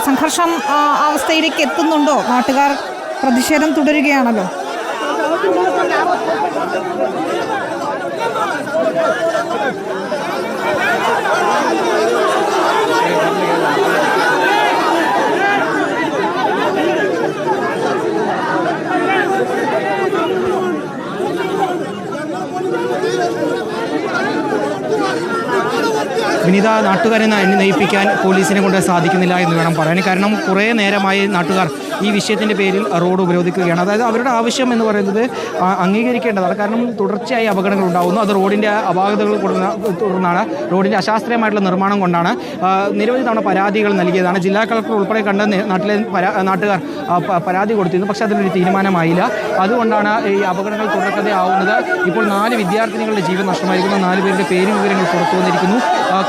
സംഘർഷം അവസ്ഥയിലേക്ക് എത്തുന്നുണ്ടോ? നാട്ടുകാർ പ്രതിഷേധം തുടരുകയാണല്ലോ. വിനീത, നാട്ടുകാരെ നയിപ്പിക്കാൻ പോലീസിനെ കൊണ്ട് സാധിക്കുന്നില്ല എന്ന് വേണം പറയാൻ. കാരണം കുറേ നേരമായി നാട്ടുകാർ ഈ വിഷയത്തിൻ്റെ പേരിൽ റോഡ് ഉപരോധിക്കുകയാണ്. അതായത് അവരുടെ ആവശ്യം എന്ന് പറയുന്നത് അംഗീകരിക്കേണ്ടതാണ്. കാരണം തുടർച്ചയായി അപകടങ്ങൾ ഉണ്ടാകുന്നു. അത് റോഡിൻ്റെ അപാകതകൾ തുടർന്നാണ്, റോഡിൻ്റെ അശാസ്ത്രീയമായിട്ടുള്ള നിർമ്മാണം കൊണ്ടാണ്. നിരവധി തവണ പരാതികൾ നൽകിയതാണ്. ജില്ലാ കളക്ടർ ഉൾപ്പെടെ കണ്ട നാട്ടിലെ നാട്ടുകാർ പരാതി കൊടുത്തിരുന്നു. പക്ഷേ അതിനൊരു തീരുമാനമായില്ല. അതുകൊണ്ടാണ് ഈ അപകടങ്ങൾ തുടർക്കഥയാവുന്നത്. ഇപ്പോൾ 4 വിദ്യാർത്ഥിനികളുടെ ജീവൻ നഷ്ടമായിരിക്കുന്നു. 4 പേരുടെ പേരും വിവരങ്ങൾ പുറത്തു വന്നിരിക്കുന്നു.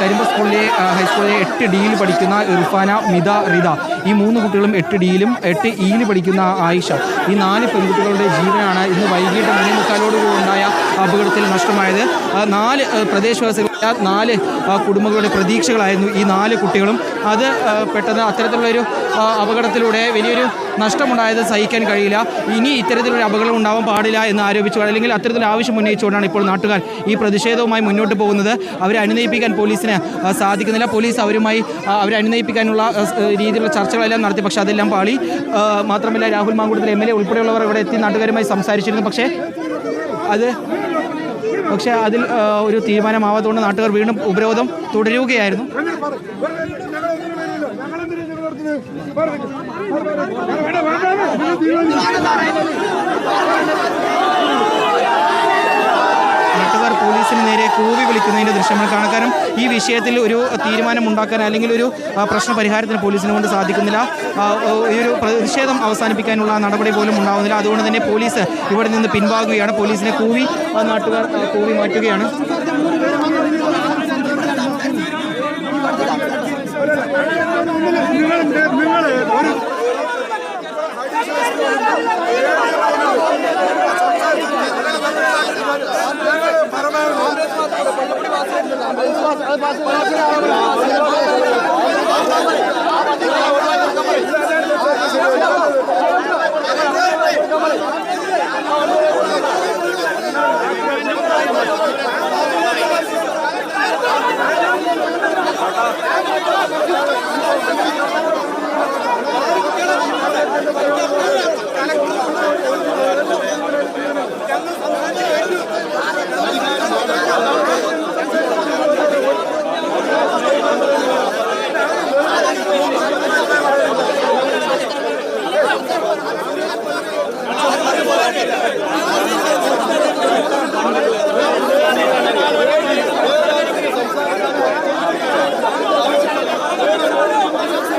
കരിമ്പ സ്കൂളിലെ ഹൈസ്കൂളിലെ 8 ഡിയിൽ പഠിക്കുന്ന ഇർഫാന, മിത, റിത, ഈ 3 കുട്ടികളും 8 ഡിയിലും 8 ഇയിൽ പഠിക്കുന്ന ആയിഷ, ഈ 4 പെൺകുട്ടികളുടെ ജീവനാണ് ഇന്ന് വൈകിട്ട് 3:45 ഉണ്ടായ അപകടത്തിൽ നഷ്ടമായത്. 4 പ്രദേശവാസികളായ 4 കുടുംബങ്ങളുടെ പ്രതീക്ഷകളായിരുന്നു ഈ 4 കുട്ടികളും. അത് പെട്ടെന്ന് അത്തരത്തിലുള്ളൊരു അപകടത്തിലൂടെ വലിയൊരു നഷ്ടമുണ്ടായത് സഹിക്കാൻ കഴിയില്ല. ഇനി ഇത്തരത്തിലൊരു അപകടം ഉണ്ടാവാൻ പാടില്ല എന്ന് ആരോപിച്ചു, അല്ലെങ്കിൽ അത്തരത്തിലുള്ള ആവശ്യം ഉന്നയിച്ചുകൊണ്ടാണ് ഇപ്പോൾ നാട്ടുകാർ ഈ പ്രതിഷേധവുമായി മുന്നോട്ട് പോകുന്നത്. അവരെ അനുനയിപ്പിക്കാൻ പോലീസിന് സാധിക്കുന്നില്ല. പോലീസ് അവരെ അനുനയിപ്പിക്കാനുള്ള രീതിയിലുള്ള ചർച്ചകളെല്ലാം നടത്തി. പക്ഷേ അതെല്ലാം പാളി. മാത്രമല്ല, രാഹുൽ മാങ്കൂട്ടത്തിൽ MLA ഉൾപ്പെടെയുള്ളവർ ഇവിടെ എത്തി നാട്ടുകാരുമായി സംസാരിച്ചിരുന്നു. പക്ഷേ അതിൽ ഒരു തീരുമാനമാവാത്തതുകൊണ്ട് നാട്ടുകാർ വീണ്ടും ഉപരോധം തുടരുകയായിരുന്നു. നാട്ടുകാർ പോലീസിന് നേരെ കൂവി വിളിക്കുന്നതിൻ്റെ ദൃശ്യങ്ങൾ കാണാം. കാരണം ഈ വിഷയത്തിൽ ഒരു തീരുമാനമുണ്ടാക്കാൻ അല്ലെങ്കിൽ ഒരു പ്രശ്ന പരിഹാരത്തിന് പോലീസിനെ കൊണ്ട് സാധിക്കുന്നില്ല. ഈ ഒരു പ്രതിഷേധം അവസാനിപ്പിക്കാനുള്ള നടപടി പോലും ഉണ്ടാകുന്നില്ല. അതുകൊണ്ട് തന്നെ പോലീസ് ഇവിടെ നിന്ന് പിൻവാങ്ങുകയാണ്. പോലീസിനെ നാട്ടുകാർ കൂവി മാറ്റുകയാണ്.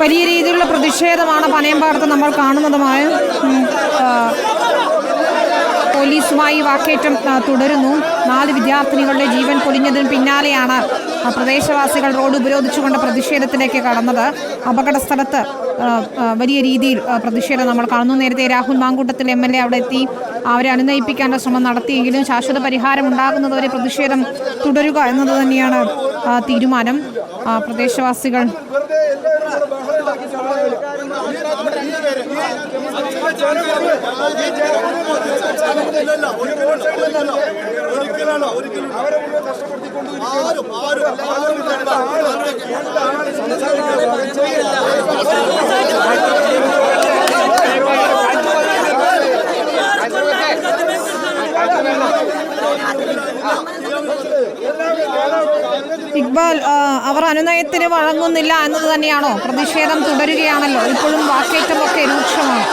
വലിയ രീതിയിലുള്ള പ്രതിഷേധമാണ് പനയമ്പാടത്ത് നമ്മൾ കാണുന്നതുമായ. പോലീസുമായി വാക്കേറ്റം തുടരുന്നു. 4 വിദ്യാർത്ഥിനികളുടെ ജീവൻ പൊലിഞ്ഞതിന് പിന്നാലെയാണ് പ്രദേശവാസികൾ റോഡ് ഉപരോധിച്ചുകൊണ്ട് പ്രതിഷേധത്തിലേക്ക് കടന്നത്. അപകട സ്ഥലത്ത് വലിയ രീതിയിൽ പ്രതിഷേധം നമ്മൾ കാണുന്നു. നേരത്തെ രാഹുൽ മാങ്കൂട്ടത്തിൽ MLA അവിടെ എത്തി അവരെ അനുനയിപ്പിക്കാനുള്ള ശ്രമം നടത്തിയെങ്കിലും ശാശ്വത പരിഹാരം ഉണ്ടാകുന്നതുവരെ പ്രതിഷേധം തുടരുക എന്നത് തന്നെയാണ് തീരുമാനം. പ്രദേശവാസികൾ ഇക്ബാൽ, അവർ അനുനയത്തിന് വഴങ്ങുന്നില്ല എന്നത് തന്നെയാണോ? പ്രതിഷേധം തുടരുകയാണല്ലോ, ഇപ്പോഴും വാക്കേറ്റമൊക്കെ രൂക്ഷമാണ്.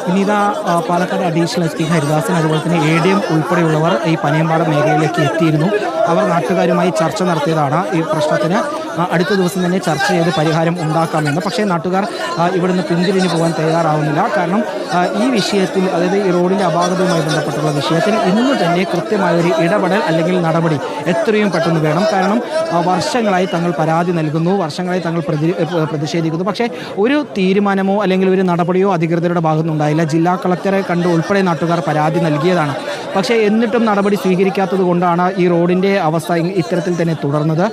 വിനീത, പാലക്കാട് അഡീഷണൽ SP ഹരിദാസൻ അതുപോലെ തന്നെ ADM ഉൾപ്പെടെയുള്ളവർ ഈ പനയമ്പാടം മേഖലയിലേക്ക് എത്തിയിരുന്നു. അവർ നാട്ടുകാരുമായി ചർച്ച നടത്തിയതാണ് ഈ പ്രശ്നത്തിന് അടുത്ത ദിവസം തന്നെ ചർച്ച ചെയ്ത് പരിഹാരം ഉണ്ടാക്കാമെന്ന്. പക്ഷേ നാട്ടുകാർ ഇവിടുന്ന് പിന്തിരിഞ്ഞു പോകാൻ തയ്യാറാവുന്നില്ല. കാരണം ഈ വിഷയത്തിൽ, അതായത് ഈ റോഡിൻ്റെ അപാകതയുമായി ബന്ധപ്പെട്ടുള്ള വിഷയത്തിൽ ഇന്ന് തന്നെ കൃത്യമായൊരു ഇടപെടൽ അല്ലെങ്കിൽ നടപടി എത്രയും പെട്ടെന്ന് വേണം. കാരണം വർഷങ്ങളായി തങ്ങൾ പരാതി നൽകുന്നു, വർഷങ്ങളായി തങ്ങൾ പ്രതിഷേധിക്കുന്നു. പക്ഷേ ഒരു തീരുമാനമോ അല്ലെങ്കിൽ ഒരു നടപടിയോ അധികൃതരുടെ ഭാഗത്തുനിന്നുണ്ടായില്ല. ജില്ലാ കളക്ടറെ കണ്ട് ഉൾപ്പെടെ നാട്ടുകാർ പരാതി നൽകിയതാണ്. പക്ഷേ എന്നിട്ടും നടപടി സ്വീകരിക്കാത്തത് കൊണ്ടാണ് ഈ റോഡിൻ്റെ അവസ്ഥ ഇത്തരത്തിൽ തന്നെ തുടർന്നത്.